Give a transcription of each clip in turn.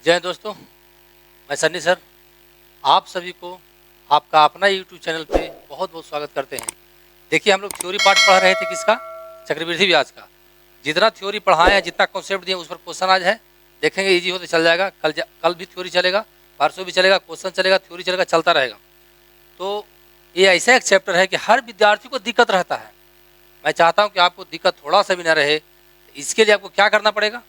जय दोस्तों, मैं सन्नी सर आप सभी को आपका अपना यूट्यूब चैनल पे बहुत बहुत स्वागत करते हैं। देखिए, हम लोग थ्योरी पार्ट पढ़ रहे थे किसका, चक्रवृद्धि ब्याज का। जितना थ्योरी पढ़ाए हैं, जितना कॉन्सेप्ट दिए, उस पर क्वेश्चन आज है, देखेंगे इजी होते चल जाएगा। कल भी थ्योरी चलेगा, परसों भी चलेगा, क्वेश्चन चलेगा, थ्योरी चलेगा, चलता रहेगा। तो ये ऐसा एक चैप्टर है कि हर विद्यार्थी को दिक्कत रहता है। मैं चाहता हूँ कि आपको दिक्कत थोड़ा सा भी ना रहे। इसके लिए आपको क्या करना पड़ेगा,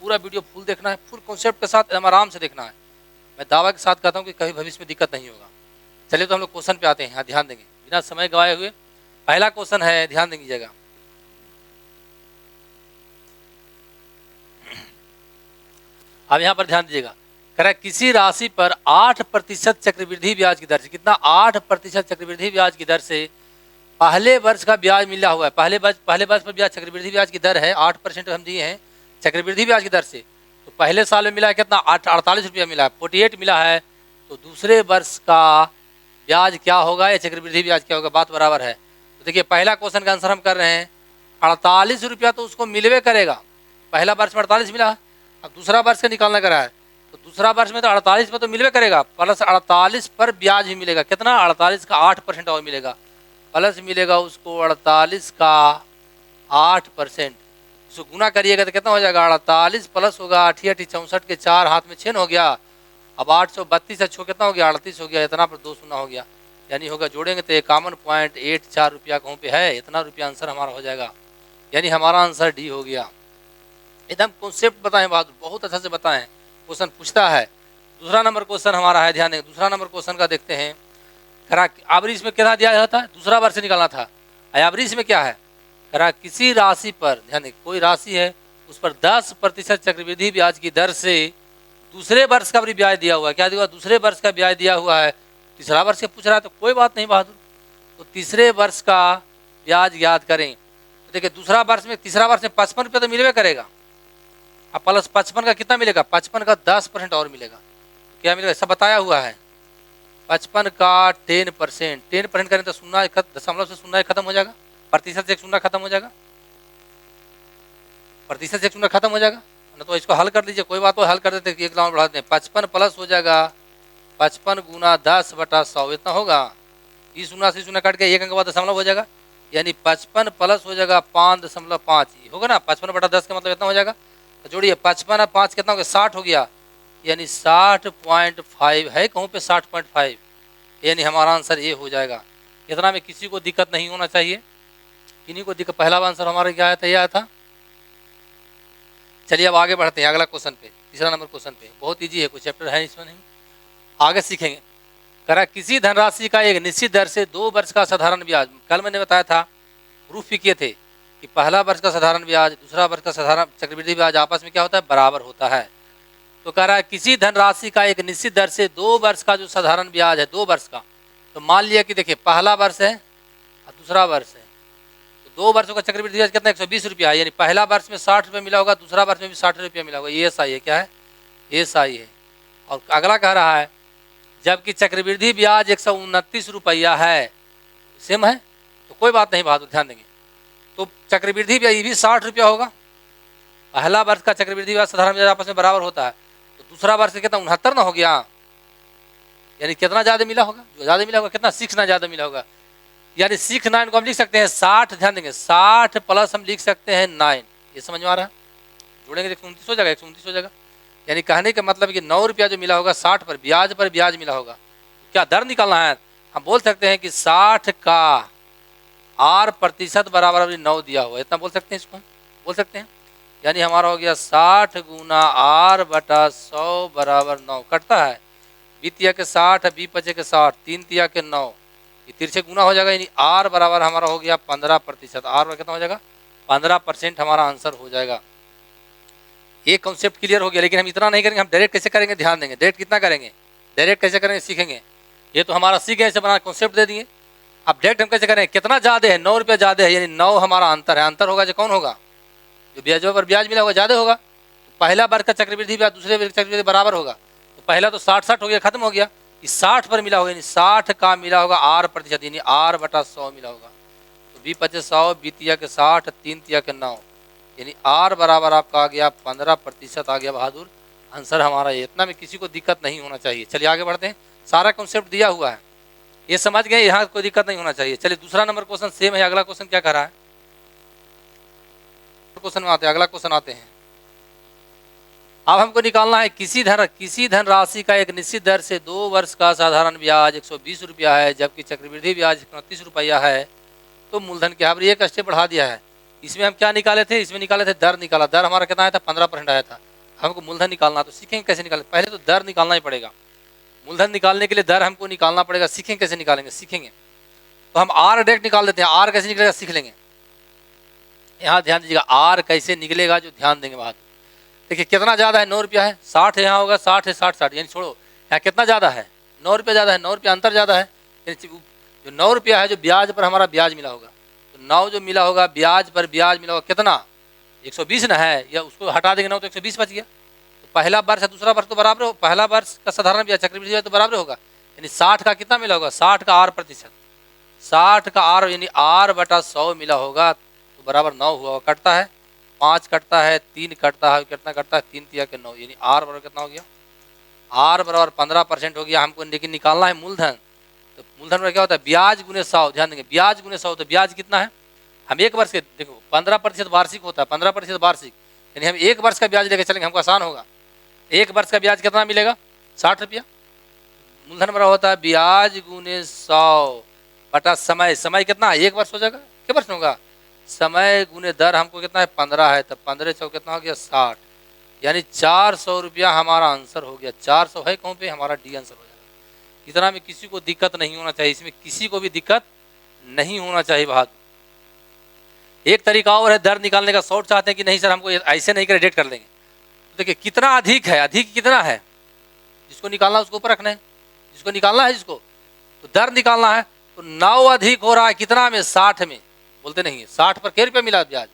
पूरा वीडियो फुल देखना है, फुल कॉन्सेप्ट के साथ एकदम आराम से देखना है। मैं दावा के साथ कहता हूँ कि कभी भविष्य में दिक्कत नहीं होगा। चलिए, तो हम लोग क्वेश्चन पे आते हैं। यहाँ ध्यान देंगे बिना समय गवाए हुए। पहला क्वेश्चन है, ध्यान दीजिएगा। अब यहाँ पर ध्यान दीजिएगा, कह किसी राशि पर 8% चक्रवृद्धि ब्याज की दर से, कितना 8% चक्रवृद्धि ब्याज की दर से पहले वर्ष का ब्याज मिला हुआ है। पहले वर्ष पर ब्याज चक्रवृद्धि ब्याज की दर है 8% हम दिए हैं चक्रवृद्धि ब्याज की दर से। तो पहले साल में मिला है कितना, 48 रुपया मिला है, 48 मिला है। तो दूसरे वर्ष का ब्याज क्या होगा या चक्रवृद्धि ब्याज क्या होगा, बात बराबर है। तो देखिए, पहला क्वेश्चन का आंसर हम कर रहे हैं 48 रुपया, तो उसको मिलवे करेगा। पहला वर्ष में 48 मिला, अब दूसरा वर्ष का निकालना करा है, तो दूसरा वर्ष में तो 48 पर तो मिलवे करेगा, प्लस 48 पर ब्याज भी मिलेगा। कितना, 48 का 8% और मिलेगा, प्लस मिलेगा उसको 48 का 8%। इसको गुना करिएगा तो कितना हो जाएगा, 48 प्लस होगा 8 64 के 4 हाथ में 6 हो गया। अब 832 अच्छो कितना हो गया, 38 हो गया। इतना पर 2 शून्य हो गया, यानी होगा जोड़ेंगे तो 51.84 रुपया कहीं पे है। इतना रुपया आंसर हमारा हो जाएगा, यानी हमारा आंसर डी हो गया। एकदम कॉन्सेप्ट बताएं, बात बहुत अच्छा से बताएं। क्वेश्चन पूछता है। दूसरा नंबर क्वेश्चन हमारा है, ध्यान दें। दूसरा नंबर क्वेश्चन का देखते हैं। एवरेज में कितना दिया जाता है, दूसरा वर्ष निकालना था। एवरेज में क्या है, करा किसी राशि पर, ध्यान दें, कोई राशि है उस पर 10% चक्रवृद्धि ब्याज की दर से दूसरे वर्ष का भी ब्याज दिया हुआ है। क्या दिया हुआ, दूसरे वर्ष का ब्याज दिया हुआ है। तीसरा वर्ष का पूछ रहा है, तो कोई बात नहीं बहादुर, तो तीसरे वर्ष का ब्याज याद करें। तो देखिए, दूसरा वर्ष में, तीसरा वर्ष में 55 रुपये तो मिलवे करेगा। अब प्लस 55 का कितना मिलेगा, 55 का 10% और मिलेगा। क्या मिलेगा, सब बताया हुआ है। 55 का 10%, 10% करें तो शून्य दशमलव से शून्य खत्म हो जाएगा, प्रतिशत से एक शून्य खत्म हो जाएगा, प्रतिशत से एक शून्य खत्म हो जाएगा ना। तो इसको हल कर लीजिए, कोई बात, तो हल कर देते, एक लाइन बढ़ा देते हैं। 55 प्लस हो जाएगा 55 गुना 10/100, इतना होगा। इस शून्य से शून्य काट के एक अंक बाद दशमलव हो जाएगा, यानी 55 प्लस हो जाएगा 5.5 होगा ना। 55/10 का मतलब इतना हो जाएगा। तो जोड़िए, 55 और 5 कितना हो गया, 60 हो गया, यानी 60.5 है कहूँ पे 60.5, यानी हमारा आंसर ये हो जाएगा। इतना में किसी को दिक्कत नहीं होना चाहिए, किन्हीं को दिक्कत। पहला आंसर हमारा क्या आया था, यह आया था। चलिए अब आगे बढ़ते हैं अगला क्वेश्चन पे, तीसरा नंबर क्वेश्चन पे। बहुत इजी है, कोई चैप्टर है इसमें नहीं, आगे सीखेंगे। करा किसी धनराशि का एक निश्चित दर से 2 वर्ष का साधारण ब्याज, कल मैंने बताया था, प्रूफ भी किए थे कि पहला वर्ष का साधारण ब्याज, दूसरा वर्ष का साधारण चक्रवृद्धि ब्याज आपस में क्या होता है, बराबर होता है। तो कह रहा है किसी धनराशि का एक निश्चित दर से 2 वर्ष का जो साधारण ब्याज है, 2 वर्ष का, तो मान लिया कि देखिए पहला वर्ष है और दूसरा वर्ष है, तो 2 वर्षों का चक्रवृद्धि ब्याज कितना, 120 रुपया है। यानी पहला वर्ष में 60 रुपये मिला होगा, दूसरा वर्ष में भी 60 रुपया मिला होगा। ये SI है, क्या है, ये SI है। और अगला कह रहा है जबकि चक्रवृद्धि ब्याज 129 रुपया है, सेम है, तो कोई बात नहीं बहादुर, ध्यान देंगे। तो चक्रवृद्धि ब्याज भी 60 रुपया होगा। पहला वर्ष का चक्रवृद्धि ब्याज साधारण ब्याज आपस में बराबर होता है, तो दूसरा वर्ष कितना, 69 ना हो गया, यानी कितना ज़्यादा मिला होगा, जो ज़्यादा मिला होगा कितना, 6 ना ज़्यादा मिला होगा, यानी 6 9 को हम लिख सकते हैं 60, ध्यान देंगे 60 प्लस हम लिख सकते हैं 9। ये समझ में आ रहा है, जोड़ेंगे 129 हो जाएगा, 129 हो जाएगा। यानी कहने का मतलब कि 9 रुपया जो मिला होगा 60 पर ब्याज मिला होगा। क्या दर निकालना है, हम बोल सकते हैं कि 60 का R% बराबर 9 दिया हुआ, इतना बोल सकते हैं, इसको बोल सकते हैं। यानी हमारा हो गया 60 गुना R/100 बराबर 9, कटता है, बी तिया के 60, बी पचे के 60, 3 तिया के 9, ये तिरछे गुना हो जाएगा, यानी R बराबर हमारा हो गया 15%। R कितना हो जाएगा, 15% हमारा आंसर हो जाएगा। ये कॉन्सेप्ट क्लियर हो गया। लेकिन हम इतना नहीं करेंगे, हम डायरेक्ट कैसे करेंगे, ध्यान देंगे। डायरेक्ट कितना करेंगे, डायरेक्ट कैसे करेंगे सीखेंगे। ये तो हमारा सीख गए, ऐसे बना कॉन्सेप्ट दे दिए। अब डायरेक्ट हम कैसे करेंगे, कितना ज़्यादा है, 9 रुपया ज़्यादा है, यानी 9 हमारा अंतर है। अंतर होगा जो कौन होगा, जो ब्याजों पर ब्याज मिला होगा ज़्यादा होगा। तो पहला वर्ष का चक्रवृद्धि ब्याज दूसरे वर्ष का चक्रवृद्धि बराबर होगा, तो पहला तो 60 हो गया, खत्म हो गया। इस 60 पर मिला होगा, यानी 60 का मिला होगा R%, यानी R/100 मिला होगा। तो बी पचे 100, बी तिया के 60, 3 तिया के 9, यानी R बराबर आपका आ गया 15% आ गया बहादुर। आंसर हमारा ये, इतना में किसी को दिक्कत नहीं होना चाहिए। चलिए आगे बढ़ते हैं, सारा कॉन्सेप्ट दिया हुआ है, ये समझ गए, यहाँ कोई दिक्कत नहीं होना चाहिए। चलिए दूसरा नंबर क्वेश्चन सेम है, अगला क्वेश्चन क्या कर रहा है, क्वेश्चन में आते हैं, अगला क्वेश्चन आते हैं। अब हमको निकालना है किसी धन राशि का एक निश्चित दर से 2 वर्ष का साधारण ब्याज 120 रुपया है, जबकि चक्रवृद्धि ब्याज 29 रुपया है, तो मूलधन क्या। अब एक स्टेप बढ़ा दिया है, इसमें हम क्या निकाले थे, इसमें निकाले थे दर निकाला, दर हमारा कितना आया था 15% आया था। हमको मूलधन निकालना, तो सीखेंगे कैसे निकालें, पहले तो दर निकालना ही पड़ेगा। मूलधन निकालने के लिए दर हमको निकालना पड़ेगा, सीखेंगे कैसे निकालेंगे, सीखेंगे। तो हम आर डायरेक्ट निकाल देते हैं, आर कैसे निकलेगा सीख लेंगे। यहाँ ध्यान दीजिएगा, आर कैसे निकलेगा जो ध्यान देंगे बात। देखिए कितना ज़्यादा है, 9 रुपया है, 60 है, यहाँ होगा 60 है, 60 यानी छोड़ो, यहाँ कितना ज़्यादा है, 9 रुपया ज़्यादा है, 9 रुपया अंतर ज़्यादा है, जो 9 रुपया है जो ब्याज पर हमारा ब्याज मिला होगा, तो 9 जो मिला होगा ब्याज पर ब्याज मिला होगा कितना 120 ना है, या उसको हटा देंगे 9 तो 120 बच गया। तो पहला वर्ष है दूसरा वर्ष तो बराबर हो, पहला वर्ष का साधारण ब्याज चक्रवृद्धि ब्याज तो बराबर होगा, यानी 60 का कितना मिला होगा, 60 का R%, 60 का R यानी R/100 मिला होगा, तो बराबर 9 हुआ, कटता है 5 कटता है 3 कटता है, कितना कटता है 3 तिया के 9, यानी R बराबर कितना हो गया, R बराबर 15% हो गया। हमको लेकिन निकालना है मूलधन, तो मूलधन में क्या होता है ब्याज गुने 100, ध्यान देंगे ब्याज गुने 100, तो ब्याज कितना है, हम एक वर्ष के देखो 15% वार्षिक होता है, 15% वार्षिक, यानी हम एक वर्ष का ब्याज लेकर चलेंगे, हमको आसान होगा। एक वर्ष का ब्याज कितना मिलेगा 60 रुपया, मूलधन बराबर होता है ब्याज गुने 100 बटा समय, समय कितना है 1 वर्ष हो जाएगा, क्या वर्ष होगा, समय गुने दर हमको कितना है 15 है, तब 15 100 कितना हो गया 60, यानी 400 रुपया हमारा आंसर हो गया। 400 है कौन पे, हमारा डी आंसर हो जाएगा। इतना में किसी को दिक्कत नहीं होना चाहिए, इसमें किसी को भी दिक्कत नहीं होना चाहिए बात। एक तरीका और है दर निकालने का, शॉर्ट चाहते हैं कि नहीं सर हमको ऐसे नहीं कर डायरेक्ट कर लेंगे, तो देखिए कितना अधिक है, अधिक कितना है, जिसको निकालना है उसको ऊपर रखना है, जिसको निकालना है जिसको, तो दर निकालना है, तो 9 अधिक हो रहा है कितना में 60 में, बोलते नहीं है 60 पर क्या रुपया मिला ब्याज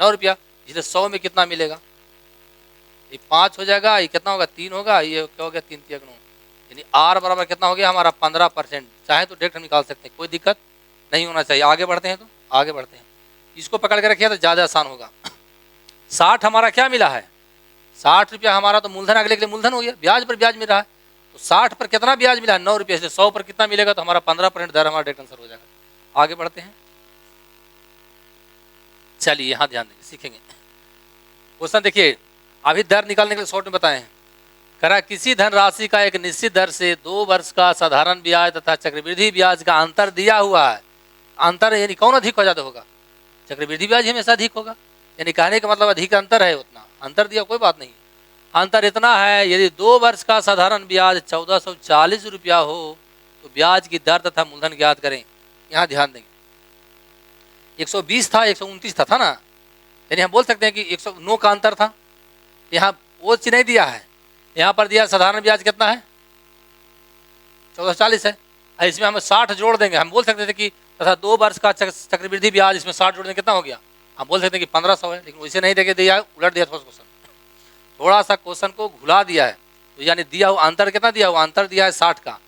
9 रुपया, इसलिए 100 में कितना मिलेगा, ये 5 हो जाएगा, ये कितना होगा 3 होगा, ये क्या हो गया 3 3 9, यानी R बराबर कितना हो गया हमारा 15%। चाहे तो डायरेक्ट हम निकाल सकते हैं, कोई दिक्कत नहीं होना चाहिए। आगे बढ़ते हैं, तो आगे बढ़ते हैं, इसको पकड़ के रखिए तो ज़्यादा आसान होगा। 60 हमारा क्या मिला है 60 रुपया हमारा, तो मूलधन अगले के लिए मूलधन हो गया, ब्याज पर ब्याज मिल रहा है, तो 60 पर कितना ब्याज मिला है 9 रुपये, से 100 पर कितना मिलेगा, तो हमारा 15% दर हमारा डायरेक्ट आंसर हो जाएगा। आगे बढ़ते हैं, चलिए यहाँ ध्यान देंगे, सीखेंगे क्वेश्चन। देखिए अभी दर निकालने के लिए शॉर्ट में बताए हैं, करा किसी धन राशि का एक निश्चित दर से 2 वर्ष का साधारण ब्याज तथा चक्रवृद्धि ब्याज का अंतर दिया हुआ है। अंतर यानी कौन अधिक हो ज्यादा होगा, चक्रवृद्धि ब्याज हमेशा अधिक होगा, यानी कहने का मतलब अधिक अंतर है, उतना अंतर दिया कोई बात नहीं, अंतर इतना है यदि 2 वर्ष का साधारण ब्याज 1440 रुपया हो तो ब्याज की दर तथा मूलधन ज्ञात करें। यहाँ ध्यान देंगे 120 था 129 था ना, यानी हम बोल सकते हैं कि 109 का अंतर था, यहाँ वो चीज नहीं दिया है, यहाँ पर दिया साधारण ब्याज कितना है 1440 है, इसमें हम 60 जोड़ देंगे, हम बोल सकते थे कि तथा 2 वर्ष का चक्रवृद्धि ब्याज इसमें 60 जोड़ देंगे कितना हो गया, हम बोल सकते हैं कि 1500 है, लेकिन वैसे नहीं देके दिया, उलट दिया थोड़ा क्वेश्चन, थोड़ा सा क्वेश्चन को घुला दिया है, तो यानी दिया हुआ अंतर कितना दिया हुआ, अंतर दिया है 60 का,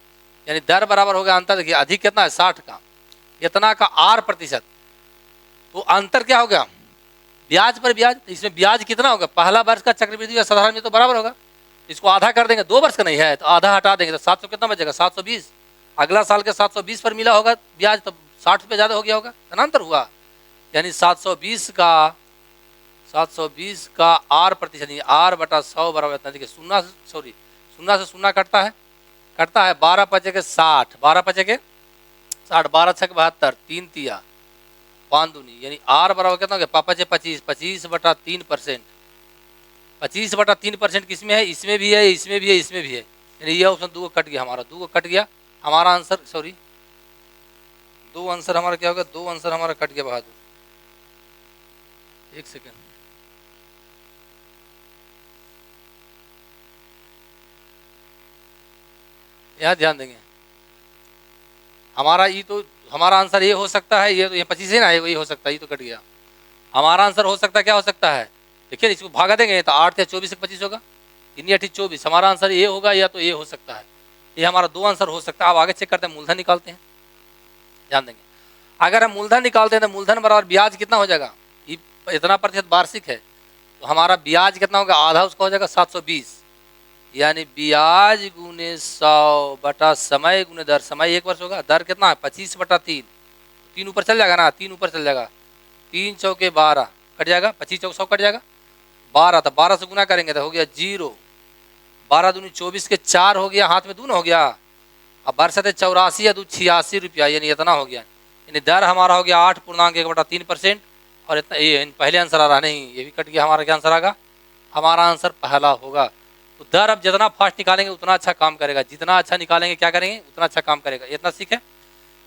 यानी दर बराबर हो गया अंतर, देखिए अधिक कितना है 60 का, इतना का R%, तो अंतर क्या हो गया ब्याज पर ब्याज, इसमें ब्याज कितना होगा, पहला वर्ष का चक्रवृद्धि या साधारण में तो बराबर होगा, इसको आधा कर देंगे, 2 वर्ष का नहीं है तो आधा हटा देंगे, तो 700 कितना बचेगा 720, अगला साल के 720 पर मिला होगा ब्याज, तो 60 रुपये ज़्यादा हो गया होगा, अंतर हुआ, यानी 720 का R%, R/100 बराबर इतना, देखिए शून्य से शून्य कटता है 12 पचे के 60, 12 पचे के 60, 12 छक 72, 3 तिया 5 दूनी, यानी R बराबर कितना हो गया 25, 25/3%, 25/3% किसमें है, इसमें भी है, इसमें भी है, इसमें भी है, यानी ये ऑप्शन 2 कट गया हमारा, 2 कट गया हमारा आंसर, सॉरी 2 आंसर हमारा क्या होगा, 2 आंसर हमारा कट गया बहादुर, 1 सेकेंड, यहाँ ध्यान देंगे, हमारा ये तो हमारा आंसर ये हो सकता है, ये तो ये 25 है ना, ये हो सकता है, ये तो कट गया, हमारा आंसर हो सकता है, क्या हो सकता है देखिए, इसको भागा देंगे तो 8 या 24 से 25 होगा, 3 या 24, हमारा आंसर ये होगा, या तो ये हो सकता है, ये हमारा 2 आंसर हो सकता है। अब आगे चेक करते हैं, मूलधन निकालते हैं, ध्यान देंगे, अगर हम मूलधन निकालते हैं तो मूलधन बराबर ब्याज कितना हो जाएगा, इतना % वार्षिक है, तो हमारा ब्याज कितना होगा, आधा उसका हो जाएगा 720, यानी ब्याज गुने 100 बटा समय गुने दर। समय 1 वर्ष होगा, दर कितना है 25 बटा 3, 3 ऊपर चल जाएगा ना, 3 ऊपर चल जाएगा, 3 चौके 12 कट जाएगा, 25 चौक 100 कट जाएगा, 12 तो 12 से गुना करेंगे तो हो गया 0, 12 दूनी 24 के 4 हो गया, हाथ में दून हो गया। अब बरसत 84 या 86 रुपया, यानी इतना हो गया। यानी दर हमारा हो गया 8.1/3%। और इतना ये पहले आंसर आ रहा नहीं, ये भी कट गया। हमारा क्या आंसर आएगा? हमारा आंसर पहला होगा। तो दर अब जितना फास्ट निकालेंगे उतना अच्छा काम करेगा, जितना अच्छा निकालेंगे क्या करेंगे उतना अच्छा काम करेगा। इतना सीखे,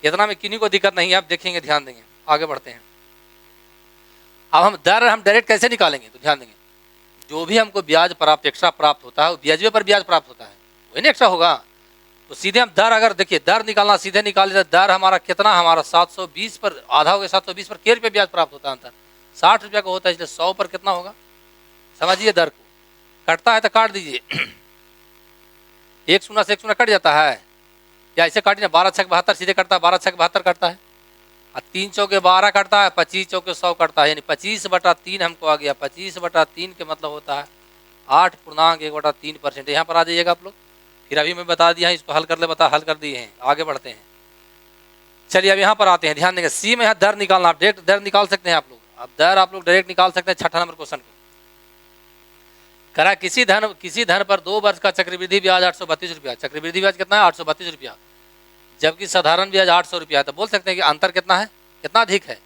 इतना में किन्हीं को दिक्कत नहीं है, आप देखेंगे, ध्यान देंगे। आगे बढ़ते हैं। अब हम दर हम डायरेक्ट कैसे निकालेंगे, तो ध्यान देंगे, जो भी हमको ब्याज प्राप्त एक्स्ट्रा प्राप्त होता है वो ब्याजवे पर ब्याज प्राप्त होता है, वही ना एक्स्ट्रा होगा। तो सीधे हम दर, अगर देखिए दर निकालना, सीधे निकाल देते, दर हमारा कितना, हमारा 720 पर, आधा हो गया 720 पर के रुपये ब्याज प्राप्त होता है, अंतर 60 रुपया का होता है, इसलिए 100 पर कितना होगा, समझिए दर को। कटता है तो काट दीजिए, 1 शून्य से 1 शून्य कट जाता है, या ऐसे काटिए 12 छक 72 सीधे कटता है, 12 छक 72 कटता है, और 3 चौके 12 कटता है, 25 चौके 100 कटता है, यानी 25 बटा 3 हमको आ गया। 25 बटा 3 के मतलब होता है 8.1/3%। यहाँ पर आ जाइएगा आप लोग, फिर अभी मैं बता दिया है, इसको हल कर ले, हल कर दिए हैं। आगे बढ़ते हैं, चलिए अब यहाँ पर आते हैं, ध्यान देंगे। सी में यहाँ दर निकालना, आप डायरेक्ट दर निकाल सकते हैं आप लोग। अब दर आप लोग डायरेक्ट निकाल सकते हैं। 6ठा नंबर क्वेश्चन को करा, किसी धन पर 2 वर्ष का चक्रवृद्धि ब्याज 832 रुपया। चक्रवृद्धि ब्याज कितना है? 832 रुपया, जबकि साधारण ब्याज 800 रुपया है। तो बोल सकते हैं कि अंतर कितना है, कितना अधिक है?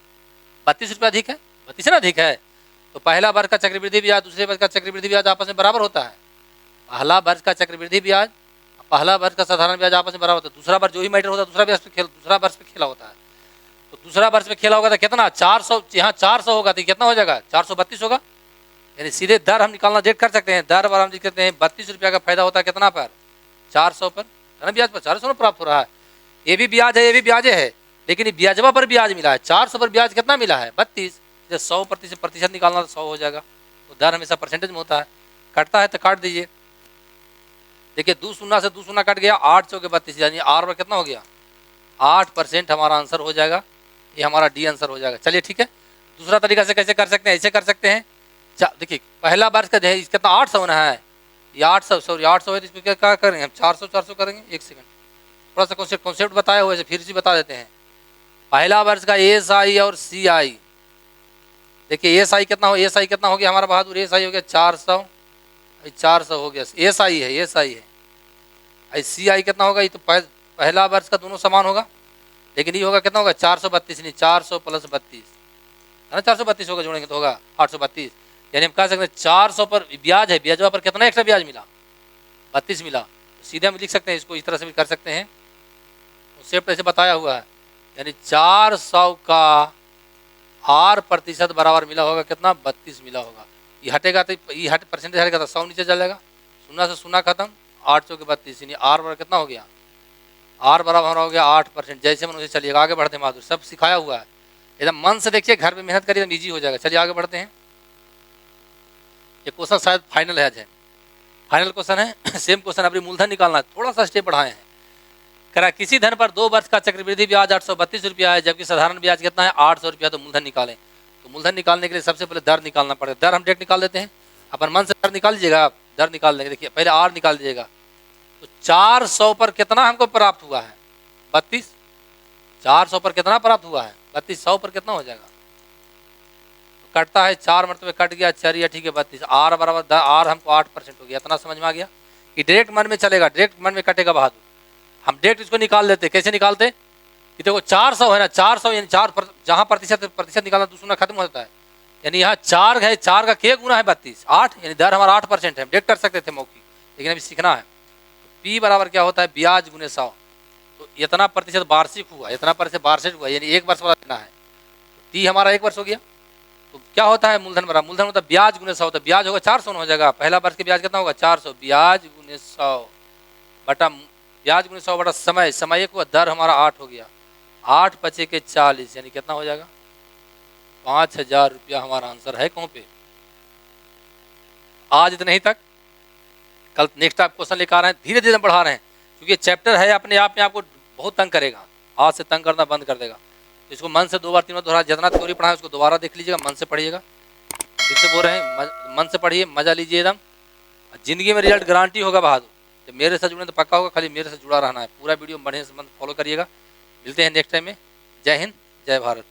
32 रुपया अधिक है, 32 ना अधिक है। तो पहला वर्ष का चक्रवृद्धि ब्याज दूसरे वर्ष का चक्रवृद्धि ब्याज आपस में बराबर होता है। पहला वर्ष का चक्रवृद्धि ब्याज, पहला वर्ष का साधारण ब्याज आपस में बराबर होता है। दूसरा वर्ष जो ही मैटर होता है दूसरा वर्ष पे खेला होता है। तो दूसरा वर्ष में खेला होगा तो कितना, 400, यहाँ 400 होगा तो कितना हो जाएगा, 432 होगा। यानी सीधे दर हम निकालना डेट कर सकते हैं। दर पर हम लिख सकते हैं 32 रुपया का फायदा होता है कितना पर, 400 पर, है ना, ब्याज पर 400 में प्राप्त हो रहा है। ये भी ब्याज है, ये भी ब्याज है, लेकिन ब्याजवा पर ब्याज मिला है। 400 पर ब्याज कितना मिला है, 32। जब 100% निकालना तो 100 हो जाएगा। तो दर हमेशा परसेंटेज में होता है। कटता है तो काट दीजिए, देखिए 2 शून्य से 2 शून्य कट गया, 8 चौके 32, यानी आर पर कितना हो गया, 8% हमारा आंसर हो जाएगा। ये हमारा डी आंसर हो जाएगा। चलिए ठीक है, दूसरा तरीका से कैसे कर सकते हैं, ऐसे कर सकते हैं। देखिए पहला वर्ष का कितना 800 होना है, ये 800, सॉरी 800 है, तो इसको क्या करेंगे हम, 400 करेंगे। एक सेकंड, थोड़ा सा कॉन्सेप्ट बताया हुआ है, फिर से बता देते हैं। पहला वर्ष का एस आई और सी आई, देखिए एस आई कितना हो, एस आई कितना हो गया हमारा बहादुर, एस आई हो गया 400 हो गया, एस आई है। सी आई कितना होगा, ये तो पहला वर्ष का दोनों समान होगा, लेकिन ये होगा कितना होगा 432, नहीं 400 + 32 है ना, 432 होगा, जोड़ेंगे तो होगा 832। यानी हम कह सकते हैं 400 पर ब्याज है, ब्याजवा पर कितना एक्स्ट्रा ब्याज मिला, 32 मिला। तो सीधे हम लिख सकते हैं, इसको इस तरह से भी कर सकते हैं, कॉन्सेप्ट ऐसे बताया हुआ है। यानी 400 का 8% बराबर मिला होगा कितना, 32 मिला होगा। ये हटेगा तो ये परसेंटेज हटेगा तो 100 नीचे चल जाएगा, 0 से 0 खत्म, 8 चौके 32, यानी आर बराबर कितना हो गया, आर बराबर हो गया 8%। जैसे मन उसे चलिएगा, आगे बढ़ते हैं। बहादुर सब सिखाया हुआ है, एकदम मन से देखिए, घर पे मेहनत करिए, ईजी हो जाएगा। चलिए आगे बढ़ते हैं। ये क्वेश्चन शायद फाइनल है, आज है फाइनल क्वेश्चन है। सेम क्वेश्चन, अपनी मूलधन निकालना है, थोड़ा सा स्टेप बढ़ाए हैं। करा, किसी धन पर 2 वर्ष का चक्रवृद्धि ब्याज 832 रुपया है, जबकि साधारण ब्याज कितना है 800 रुपया। तो मूलधन निकालें। तो मूलधन निकालने के लिए सबसे पहले दर निकालना पड़ेगा। दर हम डायरेक्ट निकाल देते हैं, अपन मन से दर निकाल लीजिएगा आप, दर निकाल लेंगे। देखिए पहले आर निकाल दीजिएगा। तो 400 पर कितना हमको प्राप्त हुआ है, 32। 400 पर कितना प्राप्त हुआ है, 32। 100 पर कितना हो जाएगा, तो कटता है 4 मरतबे कट गया, 4 या ठीक है 32। आर बराबर आर हमको 8% हो गया। इतना समझ में आ गया कि डायरेक्ट मन में चलेगा, डायरेक्ट मन में कटेगा बहादुर। हम डायरेक्ट इसको निकाल लेते, कैसे निकालते कि देखो 400 है ना, 400 यानी 4 जहाँ प्रतिशत निकालना दूसरा खत्म हो जाता है। यानी यहाँ 4 है, 4 का के गुना है 32, 8, यानी दर हमारा 8% है। हम डायरेक्ट कर सकते थे मौखिक, लेकिन अभी सीखना है। पी बराबर क्या होता है, ब्याज गुने 100। तो इतना प्रतिशत वार्षिक हुआ, इतना प्रतिशत वार्षिक हुआ, यानी 1 वर्ष वाला देना है। तो टी हमारा 1 वर्ष हो गया। तो क्या होता है मूलधन बराबर, मूलधन होता है ब्याज गुने 100। तो ब्याज होगा 400 हो जाएगा। पहला वर्ष के ब्याज कितना होगा, 400। ब्याज गुने 100 बटा ब्याज गुने 100 बटा समय, समय को दर हमारा 8 हो गया। 8 × 40, यानी कितना हो जाएगा, 5000 रुपया हमारा आंसर है। कौन पे आज इतना ही तक, कल नेक्स्ट आप क्वेश्चन लेकर आ रहे हैं, धीरे धीरे बढ़ा रहे हैं, क्योंकि चैप्टर है अपने आप में आपको बहुत तंग करेगा, आज से तंग करना बंद कर देगा। तो इसको मन से 2 बार 3 बार दोहरा, जितना थ्योरी पढ़ा है उसको दोबारा देख लीजिएगा, मन से पढ़िएगा। फिर से बोल रहे हैं मन से पढ़िए, मजा लीजिए एकदम। जिंदगी में रिजल्ट गारंटी होगा बहादुर। जब मेरे साथ जुड़े तो पक्का होगा, खाली मेरे से जुड़ा रहना है। पूरा वीडियो बढ़िया से फॉलो करिएगा। मिलते हैं नेक्स्ट टाइम में। जय हिंद, जय भारत।